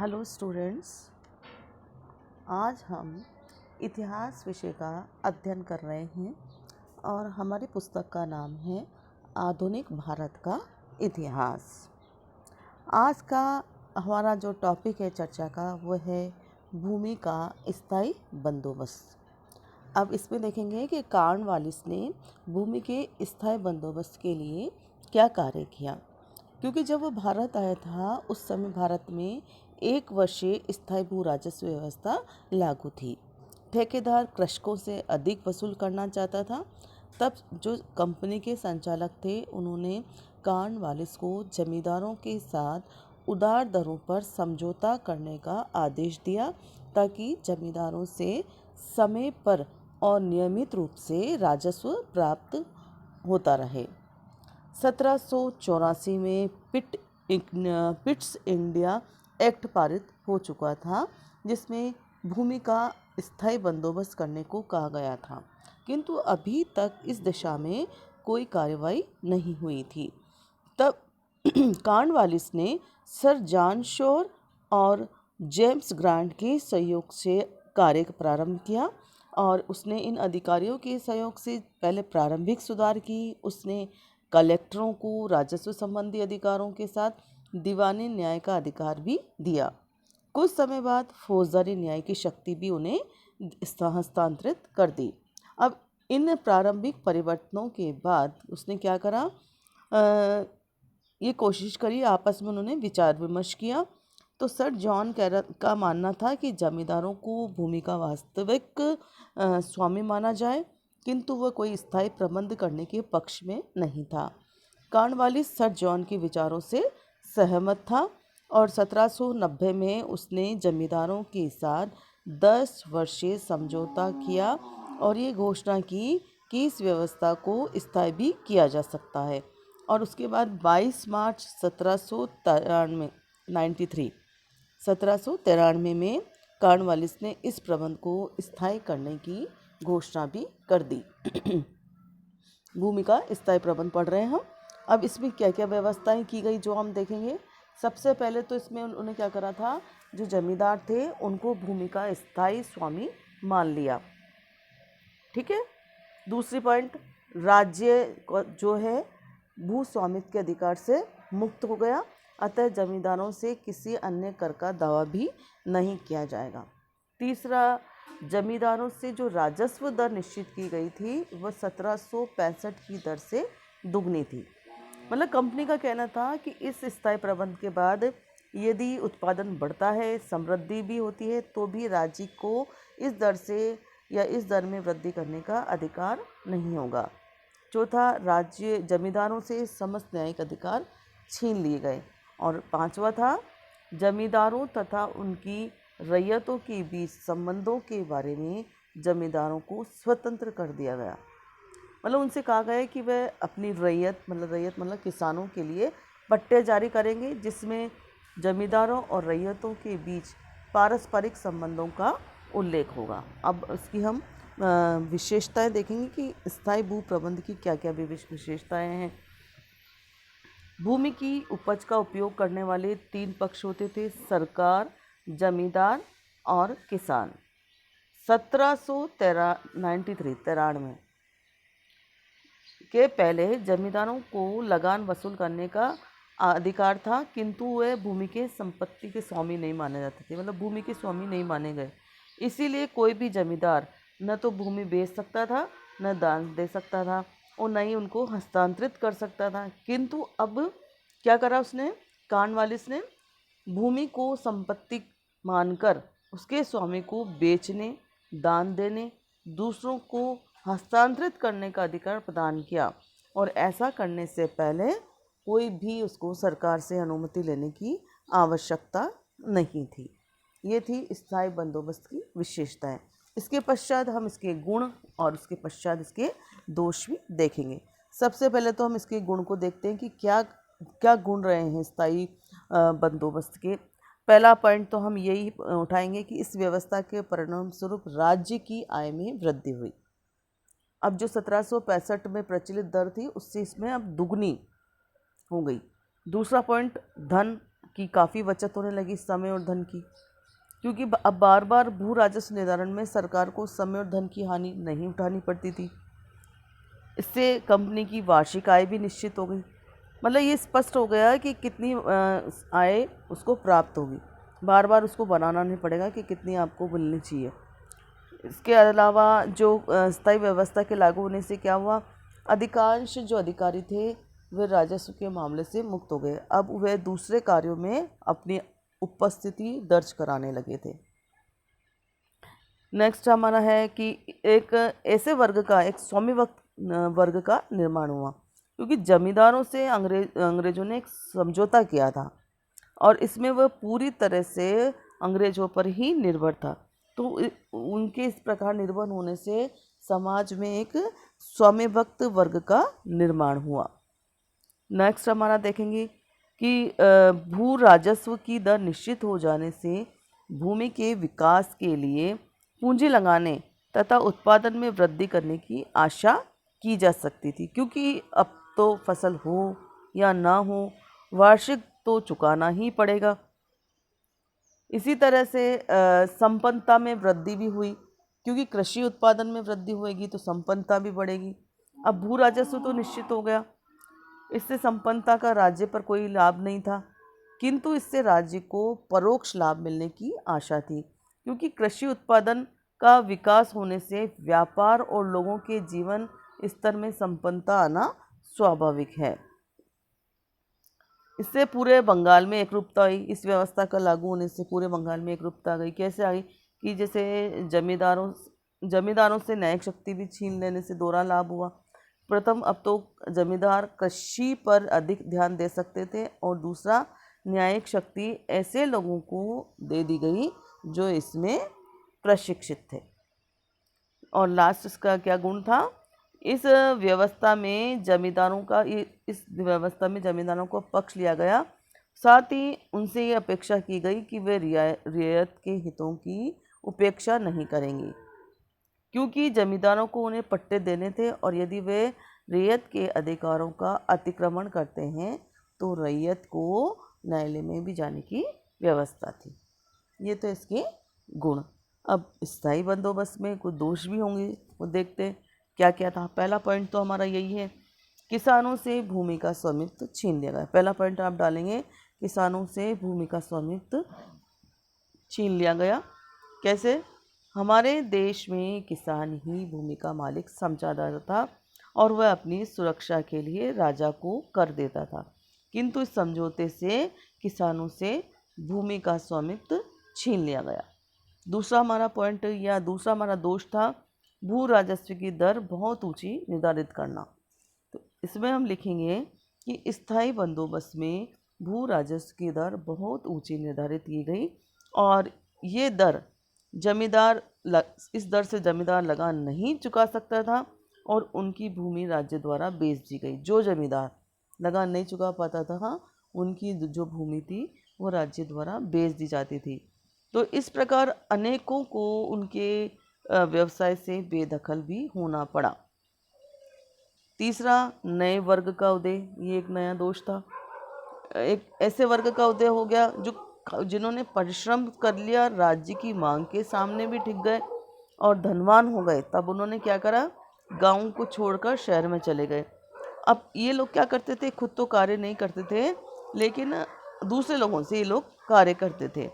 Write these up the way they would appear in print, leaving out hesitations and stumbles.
Hello students, आज हम इतिहास विषय का अध्ययन कर रहे हैं और हमारी पुस्तक का नाम है आधुनिक भारत का इतिहास। आज का हमारा जो टॉपिक है चर्चा का वो है भूमि का स्थायी बंदोबस्त। अब इसमें देखेंगे कि कॉर्नवालिस ने भूमि के स्थायी बंदोबस्त के लिए क्या कार्य किया, क्योंकि जब वो भारत आया था उस समय भारत में एक वर्षीय स्थायी भू राजस्व व्यवस्था लागू थी। ठेकेदार कृषकों से अधिक वसूल करना चाहता था। तब जो कंपनी के संचालक थे उन्होंने कॉर्नवालिस को जमींदारों के साथ उदार दरों पर समझौता करने का आदेश दिया, ताकि जमींदारों से समय पर और नियमित रूप से राजस्व प्राप्त होता रहे। 1784 में पिट्स इंडिया एक्ट पारित हो चुका था, जिसमें भूमि का स्थायी बंदोबस्त करने को कहा गया था, किंतु अभी तक इस दिशा में कोई कार्रवाई नहीं हुई थी। तब कॉर्नवालिस ने सर जॉन शोर और जेम्स ग्रांट के सहयोग से कार्य प्रारंभ किया और उसने इन अधिकारियों के सहयोग से पहले प्रारंभिक सुधार की। उसने कलेक्टरों को राजस्व संबंधी अधिकारों के साथ दीवानी न्याय का अधिकार भी दिया। कुछ समय बाद फौजदारी न्याय की शक्ति भी उन्हें हस्तांतरित कर दी। अब इन प्रारंभिक परिवर्तनों के बाद उसने क्या करा, ये कोशिश करी, आपस में उन्होंने विचार विमर्श किया। तो सर जॉन का मानना था कि जमींदारों को भूमि का वास्तविक स्वामी माना जाए, किंतु वह कोई स्थायी प्रबंध करने के पक्ष में नहीं था। कॉर्नवालिस सर जॉन के विचारों से सहमत था और 1790 में उसने जमींदारों के साथ 10 वर्षीय समझौता किया और ये घोषणा की कि इस व्यवस्था को स्थायी भी किया जा सकता है। और उसके बाद 22 मार्च 1793 में कॉर्नवालिस ने इस प्रबंध को स्थायी करने की घोषणा भी कर दी। भूमि का स्थायी प्रबंध पढ़ रहे हैं हम। अब इसमें क्या क्या व्यवस्थाएं की गई जो हम देखेंगे। सबसे पहले तो इसमें उन्होंने क्या करा था, जो जमींदार थे उनको भूमि का स्थायी स्वामी मान लिया। ठीक है। दूसरी पॉइंट, राज्य जो है भू स्वामित्व के अधिकार से मुक्त हो गया, अतः जमींदारों से किसी अन्य कर का दावा भी नहीं किया जाएगा। तीसरा, जमींदारों से जो राजस्व दर निश्चित की गई थी वह 1765 की दर से दुगनी थी। मतलब कंपनी का कहना था कि इस स्थायी प्रबंध के बाद यदि उत्पादन बढ़ता है, समृद्धि भी होती है, तो भी राज्य को इस दर से या इस दर में वृद्धि करने का अधिकार नहीं होगा। चौथा, राज्य जमींदारों से समस्त न्यायिक अधिकार छीन लिए गए। और पांचवा था, जमींदारों तथा उनकी रैयतों के बीच संबंधों के बारे में जमींदारों को स्वतंत्र कर दिया गया। मतलब उनसे कहा गया कि वह अपनी रैयत मतलब किसानों के लिए पट्टे जारी करेंगे, जिसमें जमींदारों और रैयतों के बीच पारस्परिक संबंधों का उल्लेख होगा। अब इसकी हम विशेषताएं देखेंगे कि स्थायी भू प्रबंध की क्या क्या विशेषताएं हैं। भूमि की उपज का उपयोग करने वाले 3 पक्ष होते थे, सरकार, जमींदार और किसान। 1793 के पहले जमींदारों को लगान वसूल करने का अधिकार था, किंतु वे भूमि के संपत्ति के स्वामी नहीं माने जाते थे, मतलब भूमि के स्वामी नहीं माने गए। इसीलिए कोई भी जमींदार न तो भूमि बेच सकता था, न दान दे सकता था और न ही उनको हस्तांतरित कर सकता था। किंतु अब क्या करा उसने, कॉर्नवालिस ने भूमि को संपत्ति मानकर उसके स्वामी को बेचने, दान देने, दूसरों को हस्तांतरित करने का अधिकार प्रदान किया। और ऐसा करने से पहले कोई भी उसको सरकार से अनुमति लेने की आवश्यकता नहीं थी। ये थी स्थायी बंदोबस्त की विशेषताएं। इसके पश्चात हम इसके गुण और उसके पश्चात इसके दोष भी देखेंगे। सबसे पहले तो हम इसके गुण को देखते हैं कि क्या क्या गुण रहे हैं स्थायी बंदोबस्त के। पहला पॉइंट तो हम यही उठाएंगे कि इस व्यवस्था के परिणाम स्वरूप राज्य की आय में वृद्धि हुई। अब जो 1765 में प्रचलित दर थी उससे इसमें अब दुगनी हो गई। दूसरा पॉइंट, धन की काफ़ी बचत होने लगी समय और धन की, क्योंकि अब बार बार भू राजस्व निर्धारण में सरकार को समय और धन की हानि नहीं उठानी पड़ती थी। इससे कंपनी की वार्षिक आय भी निश्चित हो गई। मतलब ये स्पष्ट हो गया कि कितनी आय उसको प्राप्त होगी, बार बार उसको बनाना नहीं पड़ेगा कि कितनी आपको मिलनी चाहिए। इसके अलावा जो स्थायी व्यवस्था के लागू होने से क्या हुआ, अधिकांश जो अधिकारी थे वे राजस्व के मामले से मुक्त हो गए। अब वे दूसरे कार्यों में अपनी उपस्थिति दर्ज कराने लगे थे। नेक्स्ट हमारा है कि एक ऐसे वर्ग का, एक स्वामी वर्ग का निर्माण हुआ, क्योंकि जमींदारों से अंग्रेजों ने एक समझौता किया था और इसमें वह पूरी तरह से अंग्रेजों पर ही निर्भर था। तो उनके इस प्रकार निर्भर होने से समाज में एक स्वामिभक्त वर्ग का निर्माण हुआ। नेक्स्ट हमारा देखेंगे कि भू राजस्व की दर निश्चित हो जाने से भूमि के विकास के लिए पूंजी लगाने तथा उत्पादन में वृद्धि करने की आशा की जा सकती थी, क्योंकि अब तो फसल हो या ना हो वार्षिक तो चुकाना ही पड़ेगा। इसी तरह से संपन्नता में वृद्धि भी हुई, क्योंकि कृषि उत्पादन में वृद्धि होएगी तो संपन्नता भी बढ़ेगी। अब भू राजस्व तो निश्चित हो गया, इससे संपन्नता का राज्य पर कोई लाभ नहीं था, किंतु इससे राज्य को परोक्ष लाभ मिलने की आशा थी, क्योंकि कृषि उत्पादन का विकास होने से व्यापार और लोगों के जीवन स्तर में संपन्नता आना स्वाभाविक है। इससे पूरे बंगाल में एकरूपता आई। इस व्यवस्था का लागू होने से पूरे बंगाल में एकरूपता आ गई। कैसे आई कि जैसे जमींदारों से न्यायिक शक्ति भी छीन लेने से दोहरा लाभ हुआ। प्रथम, अब तो जमींदार कृषि पर अधिक ध्यान दे सकते थे, और दूसरा, न्यायिक शक्ति ऐसे लोगों को दे दी गई जो इसमें प्रशिक्षित थे। और लास्ट इसका क्या गुण था, इस व्यवस्था में जमींदारों का पक्ष लिया गया। साथ ही उनसे ये अपेक्षा की गई कि वे रियायत के हितों की उपेक्षा नहीं करेंगे, क्योंकि जमींदारों को उन्हें पट्टे देने थे, और यदि वे रैयत के अधिकारों का अतिक्रमण करते हैं तो रैयत को न्यायालय में भी जाने की व्यवस्था थी। ये तो इसके गुण। अब स्थायी बंदोबस्त में कुछ दोष भी होंगे, वो देखते हैं क्या क्या था। पहला पॉइंट तो हमारा यही है, किसानों से भूमि का स्वामित्व छीन लिया गया। पहला पॉइंट आप डालेंगे, किसानों से भूमि का स्वामित्व छीन लिया गया। कैसे? हमारे देश में किसान ही भूमि का मालिक समझा जाता था, और वह अपनी सुरक्षा के लिए राजा को कर देता था, किंतु इस समझौते से किसानों से भूमि का स्वामित्व छीन लिया गया। दूसरा हमारा पॉइंट या दूसरा हमारा दोष था, भू राजस्व की दर बहुत ऊंची निर्धारित करना। तो इसमें हम लिखेंगे कि स्थायी बंदोबस्त में भू राजस्व की दर बहुत ऊंची निर्धारित की गई, और ये दर इस दर से जमींदार लगान नहीं चुका सकता था, और उनकी भूमि राज्य द्वारा बेच दी गई। जो जमींदार लगान नहीं चुका पाता था, उनकी जो भूमि थी वो राज्य द्वारा बेच दी जाती थी। तो इस प्रकार अनेकों को उनके व्यवसाय से बेदखल भी होना पड़ा। तीसरा, नए वर्ग का उदय, ये एक नया दोष था। एक ऐसे वर्ग का उदय हो गया जिन्होंने परिश्रम कर लिया, राज्य की मांग के सामने भी टिक गए और धनवान हो गए। तब उन्होंने क्या करा, गांव को छोड़कर शहर में चले गए। अब ये लोग क्या करते थे, खुद तो कार्य नहीं करते थे, लेकिन दूसरे लोगों से ये लोग कार्य करते थे।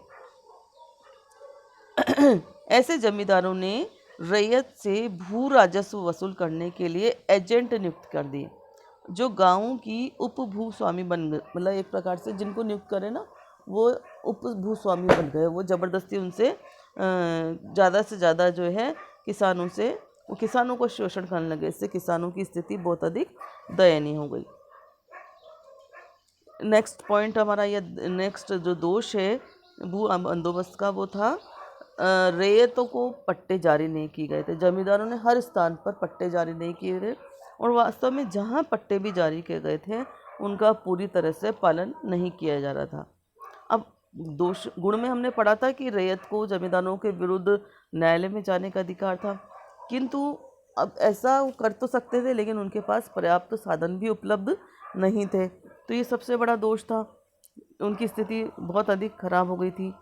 ऐसे जमींदारों ने रैयत से भू राजस्व वसूल करने के लिए एजेंट नियुक्त कर दिए, जो गांवों की उप भूस्वामी बन गए। मतलब एक प्रकार से जिनको नियुक्त करे ना, वो उप भूस्वामी बन गए। वो ज़बरदस्ती उनसे ज़्यादा से ज़्यादा जो है किसानों को शोषण करने लगे। इससे किसानों की स्थिति बहुत अधिक दयनीय हो गई। नेक्स्ट पॉइंट हमारा नेक्स्ट जो दोष है भू बंदोबस्त का, वो था रैयतों को पट्टे जारी नहीं किए गए थे। जमींदारों ने हर स्थान पर पट्टे जारी नहीं किए थे, और वास्तव में जहाँ पट्टे भी जारी किए गए थे उनका पूरी तरह से पालन नहीं किया जा रहा था। अब दोष गुण में हमने पढ़ा था कि रैयत को जमींदारों के विरुद्ध न्यायालय में जाने का अधिकार था, किंतु अब ऐसा वो कर तो सकते थे, लेकिन उनके पास पर्याप्त साधन भी उपलब्ध नहीं थे। तो ये सबसे बड़ा दोष था। उनकी स्थिति बहुत अधिक खराब हो गई थी।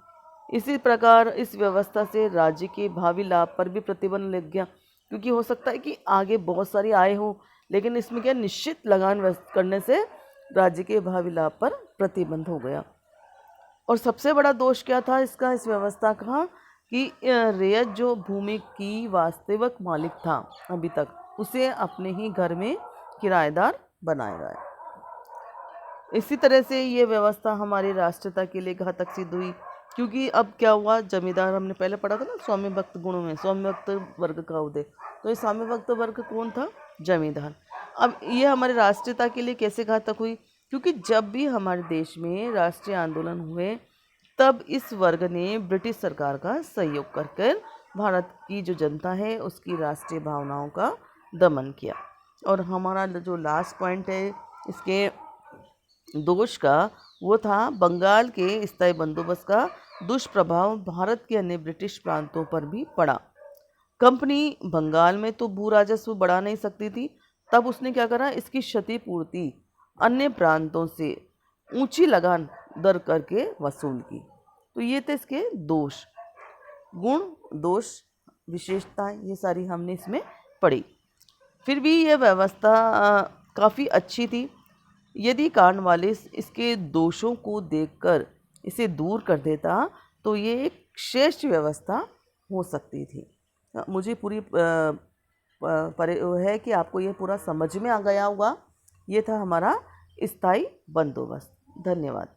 इसी प्रकार इस व्यवस्था से राज्य के भावी लाभ पर भी प्रतिबंध लग गया, क्योंकि हो सकता है कि आगे बहुत सारी आय हो, लेकिन इसमें क्या निश्चित लगान करने से राज्य के भावी लाभ पर प्रतिबंध हो गया। और सबसे बड़ा दोष क्या था इसका, इस व्यवस्था का, कि रैयत जो भूमि की वास्तविक मालिक था अभी तक, उसे अपने ही घर में किराएदार बनाया गया। इसी तरह से ये व्यवस्था हमारी राष्ट्रता के लिए घातक सिद्ध हुई, क्योंकि अब क्या हुआ, जमींदार, हमने पहले पढ़ा था ना स्वाम्य भक्त गुणों में, स्वाम्य भक्त वर्ग का उदय। तो ये स्वाम्य भक्त वर्ग कौन था? जमींदार। अब ये हमारी राष्ट्रीयता के लिए कैसे घातक हुई? क्योंकि जब भी हमारे देश में राष्ट्रीय आंदोलन हुए, तब इस वर्ग ने ब्रिटिश सरकार का सहयोग कर भारत की जो जनता है उसकी राष्ट्रीय भावनाओं का दमन किया। और हमारा जो लास्ट पॉइंट है इसके दोष का, वो था बंगाल के स्थायी बंदोबस्त का दुष्प्रभाव भारत के अन्य ब्रिटिश प्रांतों पर भी पड़ा। कंपनी बंगाल में तो भू राजस्व बढ़ा नहीं सकती थी, तब उसने क्या करा, इसकी क्षतिपूर्ति अन्य प्रांतों से ऊंची लगान दर करके वसूल की। तो ये थे इसके दोष, गुण, दोष, विशेषताएं, ये सारी हमने इसमें पढ़ी। फिर भी ये व्यवस्था काफ़ी अच्छी थी। यदि कॉर्नवालिस इसके दोषों को देखकर इसे दूर कर देता तो ये एक श्रेष्ठ व्यवस्था हो सकती थी। मुझे पूरी है कि आपको ये पूरा समझ में आ गया होगा। ये था हमारा स्थायी बंदोबस्त। धन्यवाद।